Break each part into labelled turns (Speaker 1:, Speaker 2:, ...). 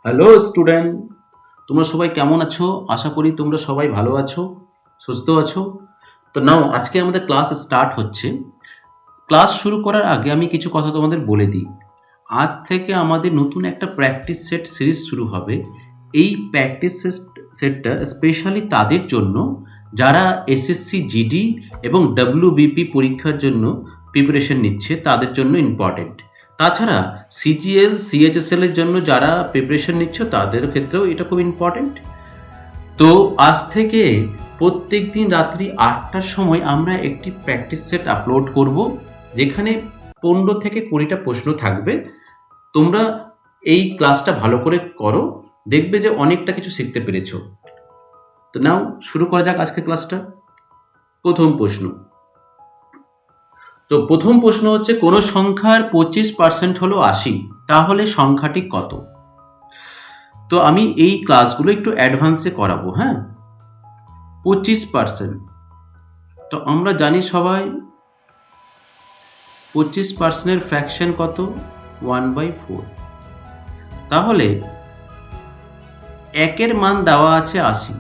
Speaker 1: Hello student, তোমরা সবাই কেমন আছো? আশা করি তোমরা সবাই ভালো আছো, সুস্থ আছো। তো নাও আজকে আমাদের ক্লাস স্টার্ট হচ্ছে। ক্লাস শুরু করার আগে আমি কিছু কথা তোমাদের বলে দিই। আজ থেকে আমাদের নতুন একটা প্র্যাকটিস সেট সিরিজ শুরু হবে। এই প্র্যাকটিস সেটটা স্পেশালি তাদের জন্য যারা এসএসসি জিডি এবং ডব্লিউবিপি পরীক্ষার জন্য প্রিপারেশন নিচ্ছে, তাদের জন্য ইম্পর্টেন্ট। তাছাড়া সিজিএল সিএইচএসএল এর জন্য যারা প্রিপারেশন নিচ্ছে তাদের ক্ষেত্রেও এটা খুব ইম্পর্টেন্ট। তো আজ থেকে প্রত্যেক দিন রাত্রি ৮টার সময় আমরা একটি প্র্যাকটিস সেট আপলোড করব, যেখানে ১৫ থেকে ২০টা প্রশ্ন থাকবে। তোমরা এই ক্লাসটা ভালো করে করো, দেখবে যে অনেকটা কিছু শিখতে পেরেছো। তো নাও শুরু করা যাক আজকে ক্লাসটা। প্রথম প্রশ্ন। তো প্রথম প্রশ্ন হচ্ছে, কোনো সংখ্যার 25% হলো ৮০, তাহলে সংখ্যাটি কত? তো আমি এই ক্লাসগুলো একটু অ্যাডভান্সে করাবো। হ্যাঁ, 25%। তো আমরা জানি সবাই 25%-এর ফ্র্যাকশন কত? 1/4। তাহলে একের মান দেওয়া আছে ৮০,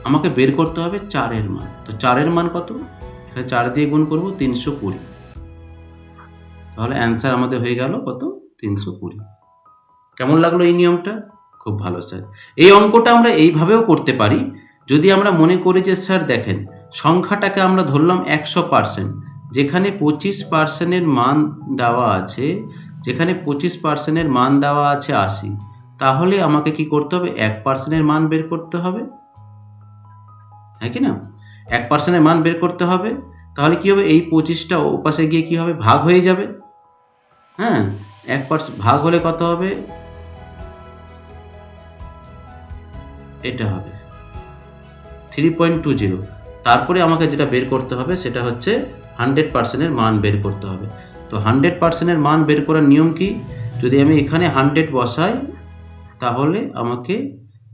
Speaker 1: আমাকে বের করতে হবে 4-এর মান। তো 4-এর মান কত? এখানে 4 দিয়ে গুণ করব, 320। তাহলে অ্যান্সার আমাদের হয়ে গেল কত? 320। কেমন লাগলো এই নিয়মটা? খুব ভালো স্যার। এই অঙ্কটা আমরা এইভাবেও করতে পারি। যদি আমরা মনে করি যে স্যার দেখেন, সংখ্যাটাকে আমরা ধরলাম 100%, যেখানে 25%-এর মান দেওয়া আছে, যেখানে 25%-এর মান দেওয়া আছে ৮০, তাহলে আমাকে কি করতে হবে? 1%-এর মান বের করতে হবে, হ্যাঁ কি না? 1%-এর মান বের করতে হবে। তাহলে কি হবে? এই 25টা ওপাশে গিয়ে কি হবে? ভাগ হয়ে যাবে। হ্যাঁ, 1% ভাগ হলে কত হবে? এটা হবে 3.20। তারপরে আমাকে যেটা বের করতে হবে সেটা হচ্ছে 100%-এর মান বের করতে হবে। তো 100%-এর মান বের করার নিয়ম কি? যদি আমি এখানে 100 বসাই, তাহলে আমাকে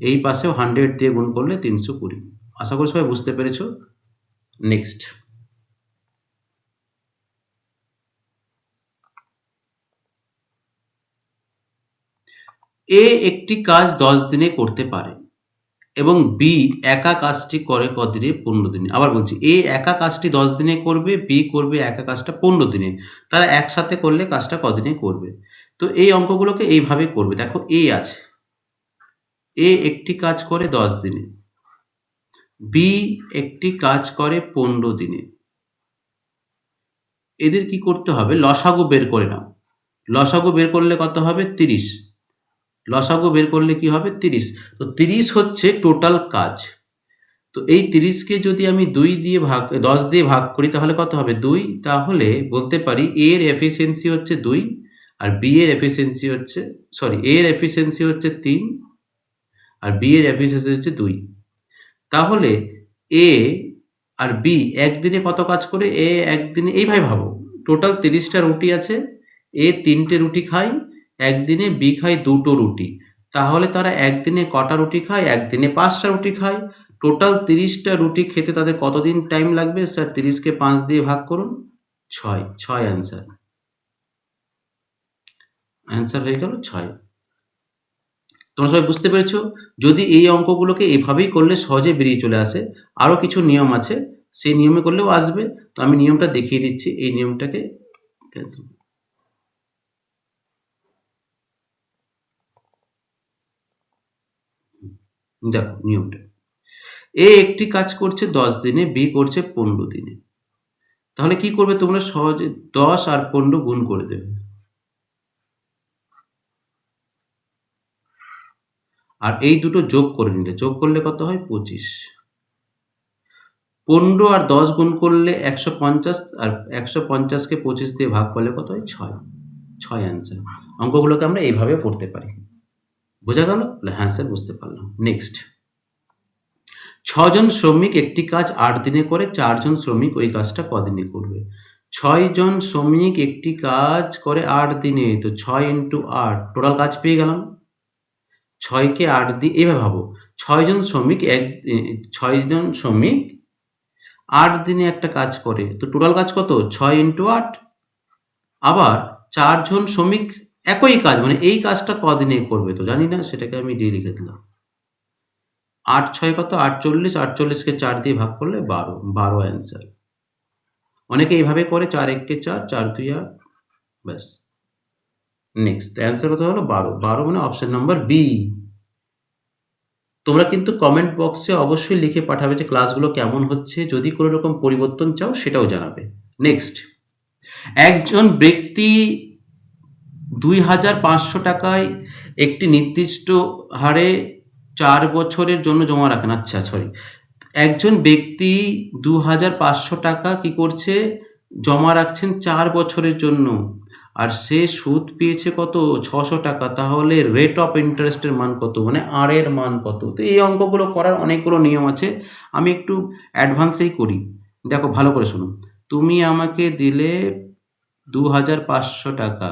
Speaker 1: এই পাশেও 100 দিয়ে গুণ করলে 320। আশা করি সবাই বুঝতে পেরেছ। নেক্সট। এ একটি কাজ 10 দিনে করতে পারে এবং বি একা কাজটি করে কদিনে? 15 দিনে। আবার বলছি, এ একা কাজটি 10 দিনে করবে, বি করবে একা কাজটা 15 দিনে। তারা একসাথে করলে কাজটা কদিনে করবে? তো এই অঙ্কগুলোকে এইভাবে করবে। দেখো, এ আছে, এ একটি কাজ করে 10 দিনে, বি একটি কাজ করে 15 দিনে। এদের কি করতে হবে? লসাগু বের করে নাও। লসাগু বের করলে কত হবে? 30। লসাগু বের করলে কি হবে? 30। তো 30 হচ্ছে টোটাল কাজ। তো এই 30কে যদি আমি 10 দিয়ে ভাগ করি, তাহলে কত হবে? 2। তাহলে বলতে পারি এ এর এফিসিয়েন্সি হচ্ছে 2, আর বি এর এফিসিয়েন্সি হচ্ছে, এ এর এফিসিয়েন্সি হচ্ছে 3, আর বি এর এফিসিয়েন্সি হচ্ছে 2। তাহলে এ আর বি একদিনে কত কাজ করে? এ একদিনে, এইভাবে ভাবো, টোটাল 30টা রুটি আছে, এ 3টে রুটি খায় একদিনে, বি খায় 2টো রুটি। তাহলে তারা একদিনে কটা রুটি খায়? একদিনে 5টা রুটি খায়। টোটাল 30টা রুটি খেতে তাদের কতদিন টাইম লাগবে? স্যার 30কে 5 দিয়ে ভাগ করুন, 6। 6 অ্যান্সার। অ্যান্সার হয়ে গেল 6। তোমরা সবাই বুঝতে পেরেছো? যদি এই অঙ্কগুলোকে এভাবেই করলে সহজে বেরিয়ে চলে আসে। আরও কিছু নিয়ম আছে, সেই নিয়মে করলেও আসবে। তো আমি নিয়মটা দেখিয়ে দিচ্ছি, এই নিয়মটাকে ক্যান্সেল। দেখো নিয়মটা, এ একটি কাজ করছে 10 দিনে, বি করছে 15 দিনে। তাহলে কি করবে তোমরা? সহজে 10 আর 15 গুণ করে দেবে, আর এই দুটো যোগ করে নিলে, যোগ করলে কত হয়? 25। 15 আর 10 গুণ করলে 150, আর 150কে 25 দিয়ে ভাগ করলে কত হয়? 6। 6 অ্যান্সার। অঙ্কগুলোকে আমরা এইভাবে করতে পারি। বোঝা গেল? হ্যাঁ স্যার, বুঝতে পারলাম। নেক্সট। 6 জন শ্রমিক একটি কাজ 8 দিনে করে, 4 জন শ্রমিক ওই কাজটা কদিনে করবে? 6 জন শ্রমিক একটি কাজ করে 8 দিনে, তো 6 ইন্টু 8, টোটাল কাজ পেয়ে গেলাম। 6কে 8 দিয়ে, এভাবে ভাবো, 6 জন শ্রমিক 6 জন শ্রমিক 8 দিনে একটা কাজ করে, তো টোটাল কাজ কত? 6 ইন্টু 8। আবার 4 জন শ্রমিক একই কাজ, মানে এই কাজটা কদিনে করবে তো জানি না, সেটাকে আমি ডি লিখে দিলাম। ৮ ছয় কত? ৪৮, ৪৮কে ৪ দিয়ে ভাগ করলে ১২, ১২ অ্যান্সার। অনেকে এইভাবে করে ৪ ১ কে ৪, ৪ ২ ৮, ব্যাস। নেক্সট অ্যান্সার কত হলো? ১২, ১২ মানে অপশন নাম্বার বি। তোমরা কিন্তু কমেন্ট বক্সে অবশ্যই লিখে পাঠাবে যে ক্লাসগুলো কেমন হচ্ছে, যদি কোনো রকম পরিবর্তন চাও সেটাও জানাবে। নেক্সট, একজন ব্যক্তি ২,৫০০ টাকায় একটি নির্দিষ্ট হারে ৪ বছরের জন্য জমা রাখেন। আচ্ছা সরি, একজন ব্যক্তি ২,৫০০ টাকা কি করছে? জমা রাখছেন ৪ বছরের জন্য, আর সে সুদ পেয়েছে কত? ৬০০ টাকা। তাহলে রেট অফ ইন্টারেস্টের মান কত? মানে আর এর মান কত? তো এই অঙ্কগুলো করার অনেকগুলো নিয়ম আছে, আমি একটু অ্যাডভান্সেই করি। দেখো ভালো করে শোনো। তুমি আমাকে দিলে ২,৫০০ টাকা,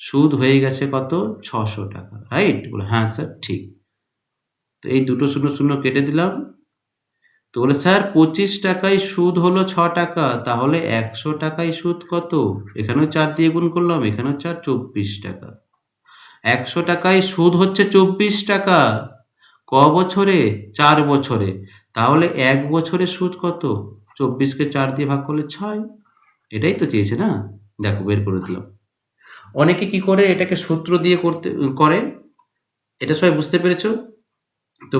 Speaker 1: সুদ হয়ে গেছে কত? ৬০০ টাকা, রাইট? বলে হ্যাঁ স্যার ঠিক। তো এই দুটো শূন্য শূন্য কেটে দিলাম। তো বলে স্যার 25 টাকায় সুদ হলো ৬ টাকা, তাহলে ১০০ টাকায় সুদ কত? এখানেও ৪ দিয়ে গুণ করলাম, এখানেও ৪, ২৪ টাকা। ১০০ টাকায় সুদ হচ্ছে ২৪ টাকা। ক বছরে? ৪ বছরে। তাহলে ১ বছরে সুদ কত? ২৪কে ৪ দিয়ে ভাগ করলে ৬। এটাই তো চেয়েছে না? দেখো বের করে দিলাম। অনেকে কি করে এটাকে সূত্র দিয়ে করে। এটা সবাই বুঝতে পেরেছো? তো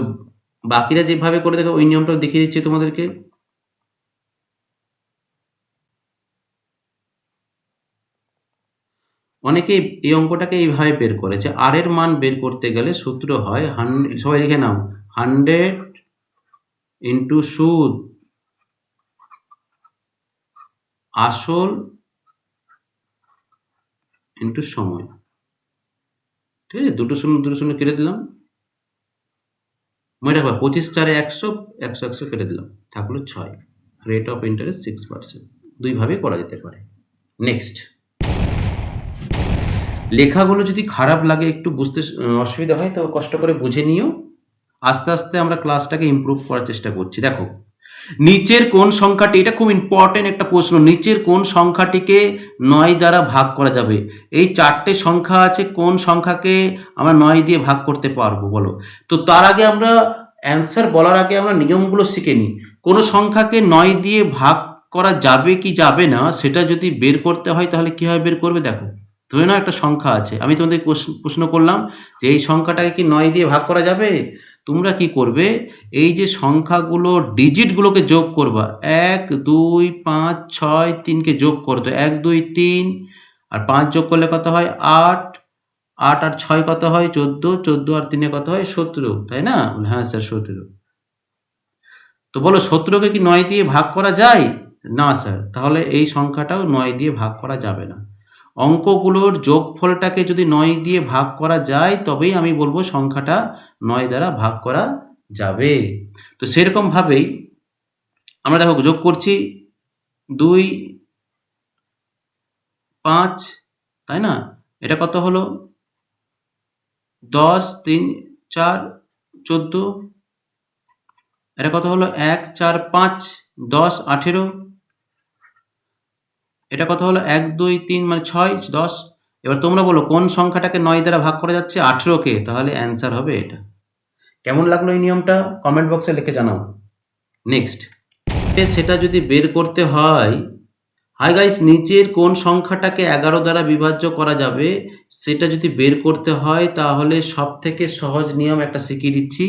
Speaker 1: বাকিরা যেভাবে করে দেখো ওই নিয়মটাও দেখিয়ে দিচ্ছি তোমাদেরকে। অনেকেই এই অঙ্কটাকে এইভাবে বের করে যে আর এর মান বের করতে গেলে সূত্র হয় সবাই লিখে নাও, 100 ইন্টু সুদ আসল ইন্টু সময়। ঠিক আছে, দুটো শূন্য কেটে দিলাম। মনে রাখবা 25 4 100, 100 100 কেটে দিলাম, থাকলো 6। Rate of interest 6%। দুইভাবে করা যেতে পারে। নেক্সট, লেখাগুলো যদি খারাপ লাগে, একটু বুঝতে অসুবিধা হয়, তো কষ্ট করে বুঝে নিও। আস্তে আস্তে আমরা ক্লাসটাকে ইমপ্রুভ করার চেষ্টা করছি। দেখো, নিচের কোন সংখ্যাটি, এটা খুব ইম্পর্টেন্ট একটা প্রশ্ন, নিচের কোন সংখ্যাটিকে ৯ দ্বারা ভাগ করা যাবে? এই 4টে সংখ্যা আছে, কোন সংখ্যাকে আমরা ৯ দিয়ে ভাগ করতে পারবো বলো? তো তার আগে আমরা অ্যান্সার বলার আগে আমরা নিয়মগুলো শিখে নিই। কোনো সংখ্যাকে ৯ দিয়ে ভাগ করা যাবে কি যাবে না সেটা যদি বের করতে হয় তাহলে কীভাবে বের করবে? দেখো, ধরে নাও একটা সংখ্যা আছে, আমি তোমাদের প্রশ্ন করলাম যে এই সংখ্যাটাকে কি ৯ দিয়ে ভাগ করা যাবে? তোমরা কি করবে? এই যে সংখ্যাগুলো ডিজিটগুলোকে যোগ করবা, ১ ২ ৫ ৬ ৩কে যোগ করতো, ১ ২ ৩, আর ৫ যোগ করলে কত হয়? ৮, ৮ আর ৬ কত হয়? ১৪, ১৪ আর ৩ কত হয়? ১৭, তাই না? হ্যাঁ স্যার ১৭। তো বলো ১৭কে কি ৯ দিয়ে ভাগ করা যায়? না স্যার, তাহলে এই সংখ্যাটাও ৯ দিয়ে ভাগ করা যাবে না। অঙ্কগুলোর যোগফলটাকে যদি ৯ দিয়ে ভাগ করা যায় তবেই আমি বলবো সংখ্যাটা ৯ দ্বারা ভাগ করা যাবে। তো সেরকমভাবেই আমরা দেখো যোগ করছি ২ ৫, তাই না? এটা কত হলো? ১০ ৩ ৪ ১৪। এটা কত হলো? ১ ৪ ৫ ১০ ১৮। এটা কত হলো? ১ ২ ৩ মানে ৬ ১০। এবার তোমরা বলো কোন সংখ্যাটাকে ৯ দ্বারা ভাগ করা যাচ্ছে? ১৮কে। তাহলে অ্যান্সার হবে এটা। কেমন লাগলো এই নিয়মটা? কমেন্ট বক্সে লিখে জানাও। নেক্সট, সেটা যদি বের করতে হয়, হাই গাইস, নিচের কোন সংখ্যাটাকে ১১ দ্বারা বিভাজ্য করা যাবে সেটা যদি বের করতে হয় তাহলে সবথেকে সহজ নিয়ম একটা শিখিয়ে দিচ্ছি,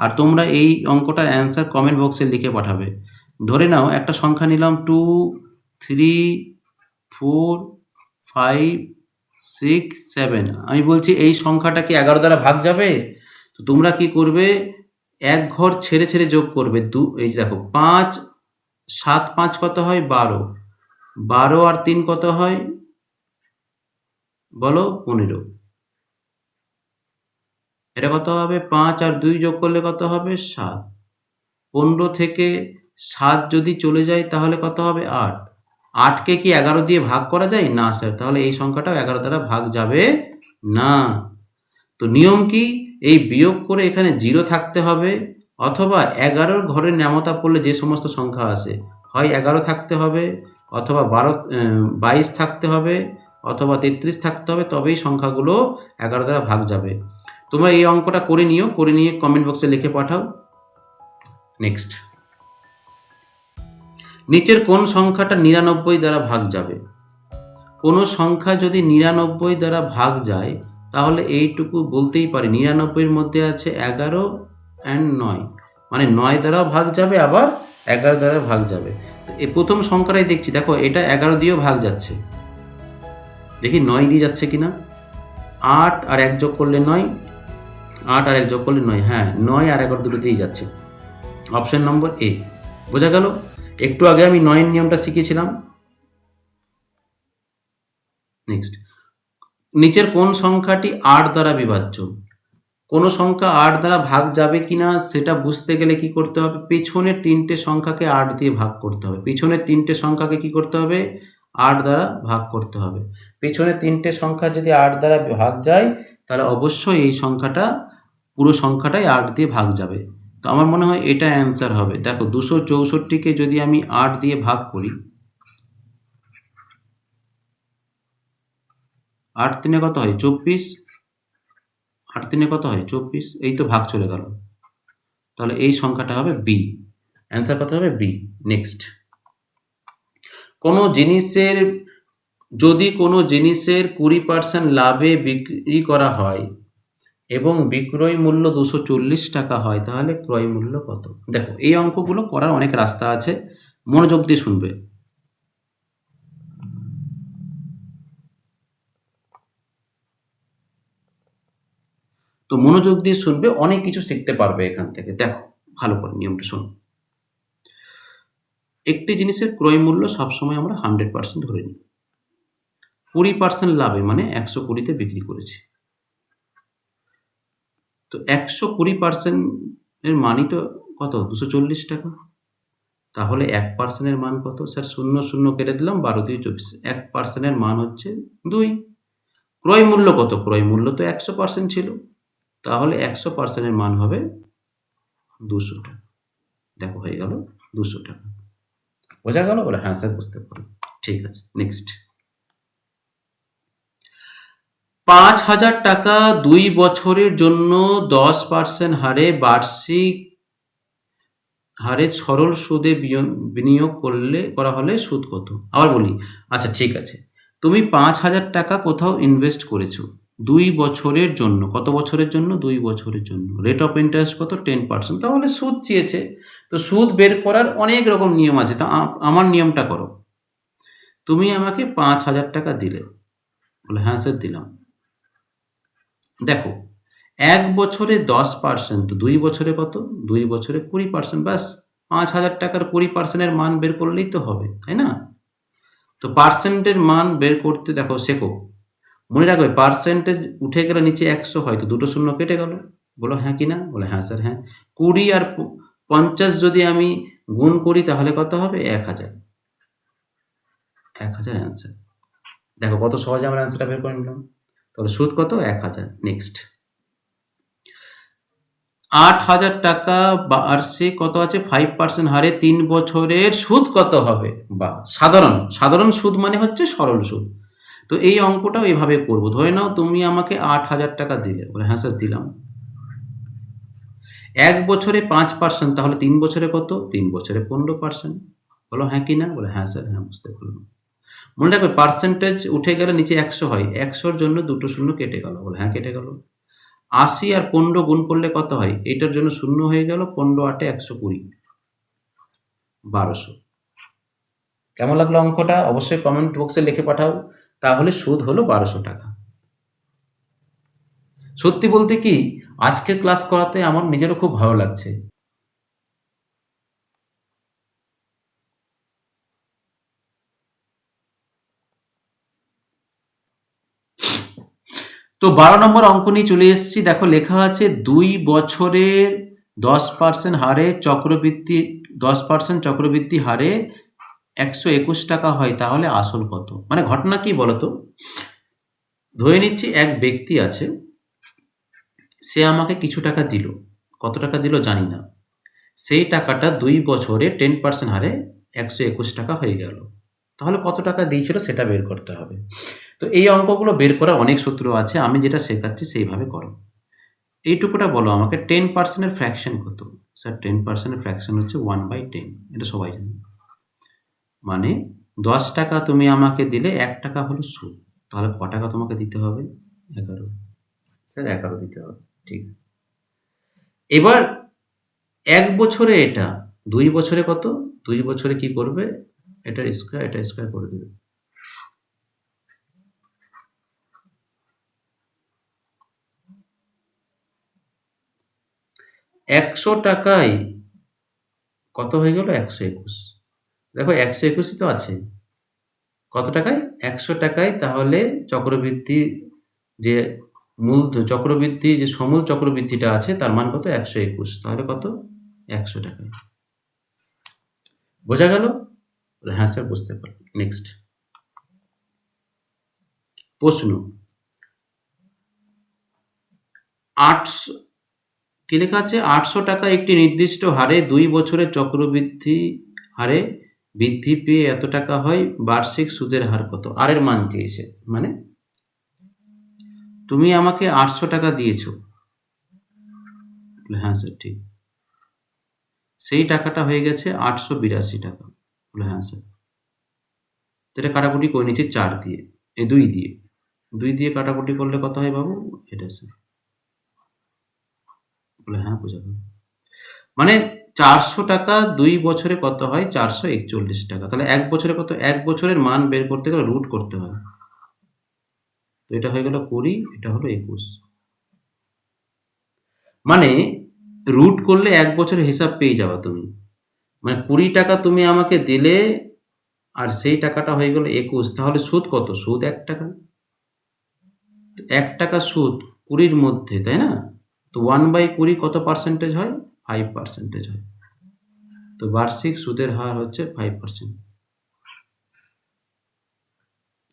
Speaker 1: আর তোমরা এই অঙ্কটার অ্যান্সার কমেন্ট বক্সে লিখে পাঠাবে। ধরে নাও একটা সংখ্যা নিলাম 2 3 4 5 6 7। আমি বলছি এই সংখ্যাটা কি ১১ দ্বারা ভাগ যাবে? তো তোমরা কি করবে? এক ঘর ছেড়ে ছেড়ে যোগ করবে। এই দেখো ৫ ৭ ৫ কত হয়? ১২। ১২ আর ৩ কত হয়? বলো ১৫। এটা কত হবে? ৫ আর ২ যোগ করলে কত হবে? ৭। ১৫ থেকে ৭ যদি চলে যায় তাহলে কত হবে? ৮। ৮কে কি ১১ দিয়ে ভাগ করা যায়? না স্যার, তাহলে এই সংখ্যাটাও ১১ দ্বারা ভাগ যাবে না। তো নিয়ম কি? এই বিয়োগ করে এখানে 0 থাকতে হবে, অথবা ১১র ঘরের ন্যামতা পড়লে যে সমস্ত সংখ্যা আসে, হয় ১১ থাকতে হবে, অথবা ২২ থাকতে হবে, অথবা 33 থাকতে হবে, তবেই সংখ্যাগুলো 11 দ্বারা ভাগ যাবে। তোমরা এই অঙ্কটা করে নিও, করে নিয়ে কমেন্ট বক্সে লিখে পাঠাও। নেক্সট, নিচের কোন সংখ্যাটা 99 দ্বারা ভাগ যাবে? কোনো সংখ্যা যদি 99 দ্বারা ভাগ যায় তাহলে এইটুকু বলতেই পারি 99 এর মধ্যে আছে 11 অ্যান্ড 9, মানে 9 দ্বারাও ভাগ যাবে আবার 11 দ্বারা ভাগ যাবে। তো এই প্রথম সংখ্যাটাই দেখছি, দেখো এটা 11 দিয়েও ভাগ যাচ্ছে, দেখি 9 দিয়ে যাচ্ছে কিনা। 8 আর 1 যোগ করলে 9, 8 আর 1 যোগ করলে 9, হ্যাঁ 9 আর 11 দুটোতেই যাচ্ছে। অপশন নম্বর এ। বোঝা গেল? একটু আগে আমি 9 নিয়মটা শিখেছিলাম। নেক্সট, নিচের কোন সংখ্যাটি 8 দ্বারা বিভাজ্য? কোনো সংখ্যা 8 দ্বারা ভাগ যাবে কিনা সেটা বুঝতে গেলে কি করতে হবে? পেছনের 3টে সংখ্যাকে 8 দিয়ে ভাগ করতে হবে। পেছনের 3টে সংখ্যাকে কি করতে হবে? 8 দ্বারা ভাগ করতে হবে। পেছনের 3টে সংখ্যা যদি 8 দ্বারা ভাগ যায় তাহলে অবশ্যই এই সংখ্যাটা, পুরো সংখ্যাটাই 8 দিয়ে ভাগ যাবে। তো আমার মনে হয় এটা অ্যান্সার হবে। দেখো 264কে যদি আমি 8 দিয়ে ভাগ করি, 8 3 কত হয়? 24। 8 3 কত হয়? 24। এই তো ভাগ চলে গেল, তাহলে এই সংখ্যাটা হবে বি। অ্যান্সার কত হবে? বি। নেক্সট, যদি কোনো জিনিসের 20% লাভে বিক্রি করা হয় এবং বিক্রয় মূল্য 240 টাকা হয় তাহলে ক্রয় মূল্য কত? দেখো এই অঙ্কগুলো করার অনেক রাস্তা আছে, মনোযোগ দিয়ে শুনবে। তো মনোযোগ দিয়ে শুনবে, অনেক কিছু শিখতে পারবে এখান থেকে। দেখো ভালো করে নিয়মটা শোনো। একটি জিনিসের ক্রয় মূল্য সবসময় আমরা 100% ধরে নিই। 20% লাভে মানে 120তে বিক্রি করেছি। তো 120% এর মানই তো কত? 240 টাকা। তাহলে 1% এর মান কত? স্যার 0 0 কেটে দিলাম, 12 দিয়ে 24। 1% এর মান হচ্ছে 2। ক্রয় মূল্য কত? ক্রয় মূল্য তো 100% ছিল, তাহলে 100% এর মান হবে 200 টাকা। দেখো হয়ে গেল 200 টাকা। বোঝা গেল? বলে হ্যাঁ স্যার বুঝতে পারলাম। ঠিক আছে, নেক্সট। 5,000 টাকা 2 বছরের জন্য 10% হারে বার্ষিক হারে সরল সুদে বিনিয়োগ করা হলে সুদ কত? আবার বলি, আচ্ছা ঠিক আছে, তুমি 5,000 টাকা কোথাও ইনভেস্ট করেছো 2 বছরের জন্য। কত বছরের জন্য? 2 বছরের জন্য। রেট অফ ইন্টারেস্ট কত? 10%। তাহলে সুদ চেয়েছে, তো সুদ বের করার অনেক রকম নিয়ম আছে। তা আমার নিয়মটা করো। তুমি আমাকে 5,000 টাকা দিলে, বলে হ্যাঁ স্যার দিলাম। দেখো 1 বছরে 10%, তো 2 বছরে কত? 2 বছরে 20%। ব্যাস 5,000 টাকার 20% এর মান বের করলেই তো হবে, তাই না? তো পার্সেন্টের মান বের করতে দেখো শেখো। মনে রাখবে পার্সেন্টেজ উঠে গেলে নিচে 100 হয়, তো দুটো শূন্য কেটে গেল। বলো হ্যাঁ কি না? বলে হ্যাঁ স্যার হ্যাঁ। 20 আর 50 যদি আমি গুণ করি তাহলে কত হবে? 1000। 1000 অ্যান্সার। দেখো কত সহজে আমরা অ্যান্সারটা বের করে নিলাম। তাহলে সুদ কত? 1000। নেক্সট, 8,000 টাকা বার্ষিক কত আছে? 5% হারে 3 বছরের সুদ কত হবে? বা সাধারণ সুদ মানে হচ্ছে সরল সুদ। তো এই অঙ্কটাও এভাবে করব। ধরে নাও তুমি আমাকে 8,000 টাকা দিলে, বলে হ্যাঁ স্যার দিলাম। 1 বছরে 5%, তাহলে 3 বছরে কত? 3 বছরে 15%। বলো হ্যাঁ কি না? বলে হ্যাঁ স্যার হ্যাঁ বুঝতে পারলাম। মনে রাখবে পার্সেন্টেজ উঠে গেলে নিচে 100 হয়, 100-র জন্য দুটো শূন্য কেটে গেল। বলে হ্যাঁ কেটে গেল। 80 আর 15 গুণ করলে কত হয়? এটার জন্য শূন্য হয়ে গেল, 15 8 120, 1200। কেমন লাগলো অঙ্কটা? অবশ্যই কমেন্ট বক্সে লিখে পাঠাও। তাহলে সুদ হলো 1200 টাকা। সত্যি বলতে কি আজকের ক্লাস করাতে আমার নিজেরও খুব ভালো লাগছে। তো 12 নম্বর অঙ্ক নিয়ে চলে এসেছি। দেখো লেখা আছে 2 বছরের 10% হারে চক্রবৃদ্ধি 10% চক্রবৃদ্ধি হারে 121 টাকা হয়, তাহলে আসল কত? মানে ঘটনা কি বলতো? ধরে নিচ্ছি এক ব্যক্তি আছে, সে আমাকে কিছু টাকা দিল। কত টাকা দিল জানি না। সেই টাকাটা 2 বছরে 10% হারে 121 টাকা হয়ে গেল। তাহলে কত টাকা দিয়েছিল সেটা বের করতে হবে। তো এই অঙ্কগুলো বের করার অনেক সূত্র আছে, আমি যেটা শেখাচ্ছি সেইভাবে করো। এইটুকুটা বলো আমাকে 10% এর ফ্র্যাকশন কত? স্যার 10% এর ফ্র্যাকশন হচ্ছে 1/10, এটা সবাই জানে। মানে 10 টাকা তুমি আমাকে দিলে 1 টাকা হলো সুদ, তাহলে ক টাকা তোমাকে দিতে হবে? 11। স্যার 11 দিতে হবে, ঠিক। এবার 1 বছরে এটা, 2 বছরে কত? 2 বছরে কি করবে? এটা স্কয়ার করে দেবে। একশো টাকায় কত হয়ে গেল? 121। দেখো 121ই তো আছে। কত টাকায়? 100 টাকায়। তাহলে চক্রবৃদ্ধি যে চক্রবৃদ্ধি যে সমূল চক্রবৃদ্ধিটা আছে তার মান কত? 121। তাহলে কত? 100 টাকায়। বোঝা গেল? হ্যাঁ স্যার বুঝতে পারলাম। নেক্সট প্রশ্ন, 800 কি লেখা আছে? 800 টাকা একটি নির্দিষ্ট হারে 2 বছরের চক্রবৃদ্ধি হারে বৃদ্ধি পেয়ে এত টাকা হয়, বার্ষিক সুদের হার কত? আর এর মান চেয়েছে। মানে তুমি আমাকে 800 টাকা দিয়েছ। হ্যাঁ স্যার ঠিক। সেই টাকাটা হয়ে গেছে 882 টাকা। হ্যাঁ স্যার। তো এটা কাটাকুটি করে নিচ্ছি 4 দিয়ে, 2 দিয়ে। 2 দিয়ে কাটাকুটি করলে কত হয় বাবু? এটা স্যার। হ্যাঁ বোঝা গেল। মানে 400 টাকা 2 বছরে কত হয়? 441 টাকা। তাহলে 1 বছরে কত? 1 বছরের মান বের করতে গেলে রুট করতে হয়। তো এটা হয়ে গেল 20, এটা হলো 21। মানে রুট করলে 1 বছরের হিসাব পেয়ে যাবে তুমি। মানে 20 টাকা তুমি আমাকে দিলে আর সেই টাকাটা হয়ে গেল 21। তাহলে সুদ কত? সুদ 1 টাকা। 1 টাকা সুদ 20-র মধ্যে, তাই না? তো 1/20 কত পার্সেন্টেজ হয়? 5% হয়। তো বার্ষিক সুদের হার হচ্ছে 5%।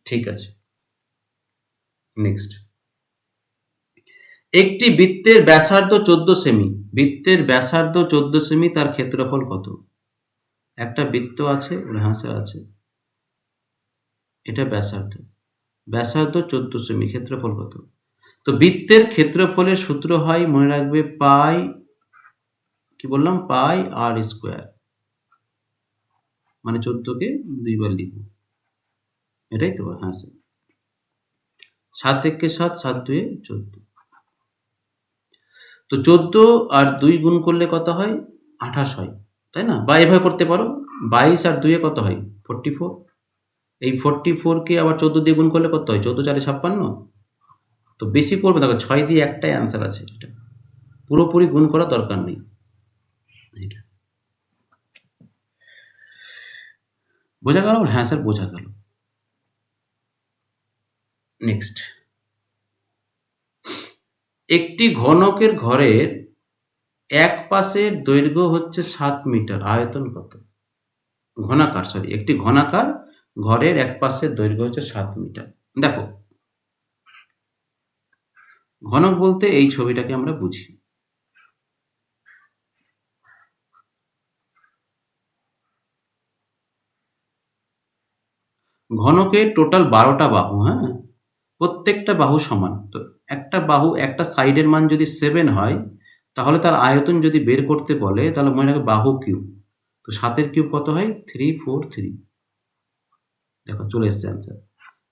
Speaker 1: ঠিক আছে, নেক্সট। একটি বৃত্তের ব্যাসার্ধ 14 সেমি। বৃত্তের ব্যাসার্ধ 14 সেমি, তার ক্ষেত্রফল কত? একটা বৃত্ত আছে, হ্যাঁ স্যার আছে। এটা ব্যাসার্ধ। ব্যাসার্ধ 14 সেমি, ক্ষেত্রফল কত? তো বৃত্তের ক্ষেত্রফলের সূত্র হয়, মনে রাখবে, পাই, কি বললাম? পাই আর স্কোয়ার। মানে 14কে 2 বার লিখব, এটাই তো? হ্যাঁ স্যার। 7 একে 7, 7 2 14। তো 14 আর 2 গুণ করলে কত হয়? 28 হয়, তাই না? বা এভাবে করতে পারো, 22 আর 2 কত হয়? 44। এই 44কে আবার 14 দিয়ে গুণ করলে কত হয়? 14 4 56। তো বেশি করবে, দেখো 6 দিয়ে একটাই অ্যান্সার আছে, এটা পুরোপুরি গুণ করা দরকার নেই। এটা বোঝা গেল? হ্যাঁ স্যার বোঝা গেল। নেক্সট, একটি ঘনকের ঘরের এক পাশের দৈর্ঘ্য হচ্ছে 7 মিটার, আয়তন কত? ঘনাকার, সরি, একটি ঘনাকার ঘরের এক পাশের দৈর্ঘ্য হচ্ছে 7 মিটার। দেখো, ঘনক বলতে এই ছবিটাকে আমরা বুঝি। ঘনকের টোটাল 12টা বাহু, হ্যাঁ, প্রত্যেকটা বাহু সমান। তো একটা বাহু, একটা সাইডের মান যদি 7 হয়, তাহলে তার আয়তন যদি বের করতে বলে, তাহলে মনে রাখবে বাহু কিউব। তো 7 কিউব কত হয়? 343। দেখো চলে এসছে অ্যান্সার।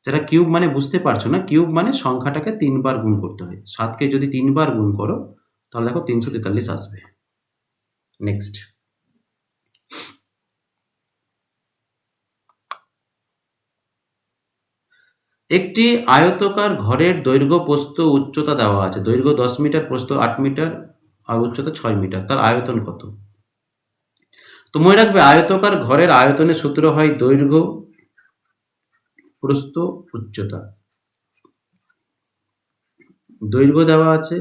Speaker 1: যারা কিউব মানে বুঝতে পারছো না, কিউব মানে সংখ্যাটাকে 3 বার গুণ করতে হয়। 7কে যদি 3 বার গুণ করো, তাহলে দেখো 343 আসবে। নেক্সট, একটি আয়তকার ঘরের দৈর্ঘ্য প্রস্থ উচ্চতা দেওয়া আছে। দৈর্ঘ্য 10 মিটার, প্রস্থ 8 মিটার আর উচ্চতা 6 মিটার। তার আয়তন কত? তো মনে রাখবে, আয়তকার ঘরের আয়তনের সূত্র হয় দৈর্ঘ্য, প্রস্থ, উচ্চতা। দৈর্ঘ্য দেওয়া আছে,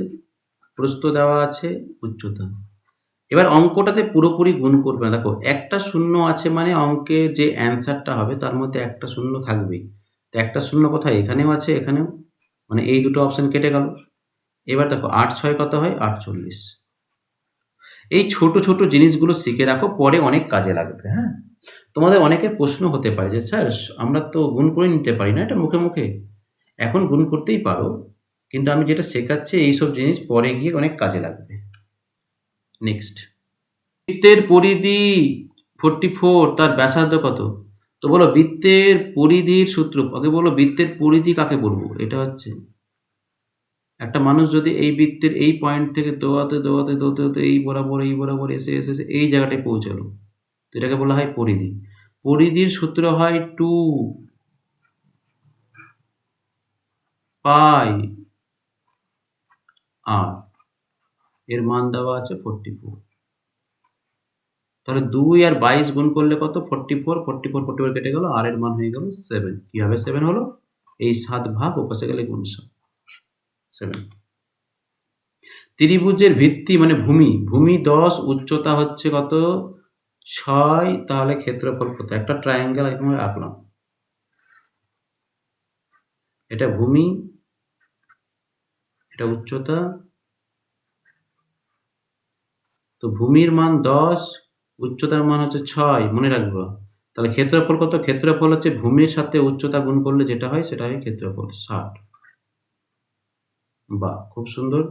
Speaker 1: প্রস্থ দেওয়া আছে, উচ্চতা। এবার অঙ্কটাতে পুরোপুরি গুণ করবে না। দেখো একটা শূন্য আছে, মানে অঙ্কের যে অ্যান্সারটা হবে তার মধ্যে একটা শূন্য থাকবেই। তো একটা শূন্য কোথায়? এখানেও আছে, এখানেও। মানে এই দুটো অপশন কেটে গেল। এবার দেখো 8 6 কত হয়? 48। এই ছোট ছোট জিনিসগুলো শিখে রাখো, পরে অনেক কাজে লাগবে। হ্যাঁ, তোমাদের অনেকের প্রশ্ন হতে পারে যে স্যার আমরা তো গুণ করে নিতে পারি না এটা মুখে মুখে। এখন গুণ করতেই পারো, কিন্তু আমি যেটা শেখাচ্ছি এইসব জিনিস পরে গিয়ে অনেক কাজে লাগবে। নেক্সট, বৃত্তের পরিধি 44, তার ব্যাসার্ধ কত? তো বলো বৃত্তের পরিধির সূত্র, আগে বলো বৃত্তের পরিধি কাকে বলবো। এটা হচ্ছে একটা মানুষ যদি এই বৃত্তের এই পয়েন্ট থেকে দৌড়াতে দৌড়াতে দৌড়াতে দৌড়াতে এই বরাবর এসে এসে এসে এই জায়গাটায় পৌঁছালো, তো এটাকে বলা হয় পরিধি। পরিধির সূত্র হয় 2 পাই আর, এর মান দেওয়া আছে 44। তাহলে 2 আর 22 গুণ করলে কত? 44, 44 44 কেটে গেল, আর এর মান হয়ে গেল 7। কিভাবে 7 হলো? এই 7 ভাগ ওপাশে গেলে গুণ 7। ত্রিভুজের ভিত্তি মানে ভূমি 10, উচ্চতা হচ্ছে কত? 6, তাহলে ক্ষেত্রফল কত? একটা ট্রায়াঙ্গেল এখানে আঁকলাম, এটা ভূমি, এটা উচ্চতা, তো ভূমির মান 10, উচ্চতার মান হচ্ছে 6, মনে রাখবো। তাহলে ক্ষেত্রফল কত? ক্ষেত্রফল হচ্ছে ভূমির সাথে উচ্চতা গুণ করলে যেটা হয় সেটা হয় ক্ষেত্রফল 60। বাহ, খুব সুন্দর।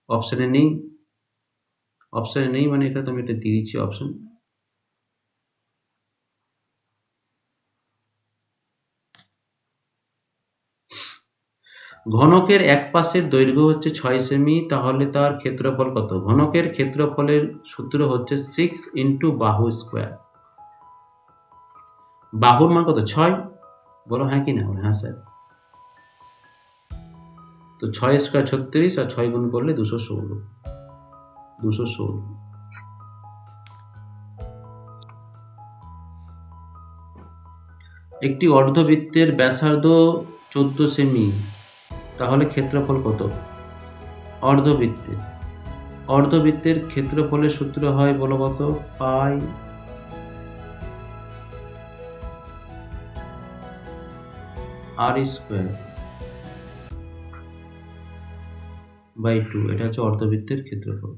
Speaker 1: অপশানে নেই মানে এটা তো আমি এটা দিয়ে দিচ্ছি অপশন। ঘনকের এক পাশের দৈর্ঘ্য হচ্ছে 6 সেমি, তাহলে তার ক্ষেত্রফল কত? ঘনকের ক্ষেত্রফলের সূত্র হচ্ছে 6 ইন্টু বাহু স্কোয়ার। বাহুর মান কত? 6। বলো হ্যাঁ কি না? হ্যাঁ স্যার। তো 6 স্কোয়ার 36, আর 6 গুণ করলে 216। একটি অর্ধবৃত্তের ব্যাসার্ধ 14 সেমি, তাহলে ক্ষেত্রফল কত? অর্ধবৃত্তের ক্ষেত্রফলের সূত্র হয় বলো কত? পাই আর স্কোয়ার বাই 2। এটা হচ্ছে অর্ধবৃত্তের ক্ষেত্রফল।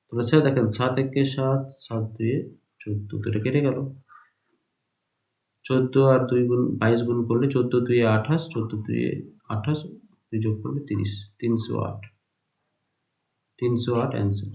Speaker 1: তাহলে স্যার দেখেন 7 একে 7, 7 2 14, তো এটা কেটে গেল। 14 আর 2 গুণ 22 গুণ করলে 14 2 28, 14 2 28, 2 যোগ করলে 30, 308 অ্যান্সার।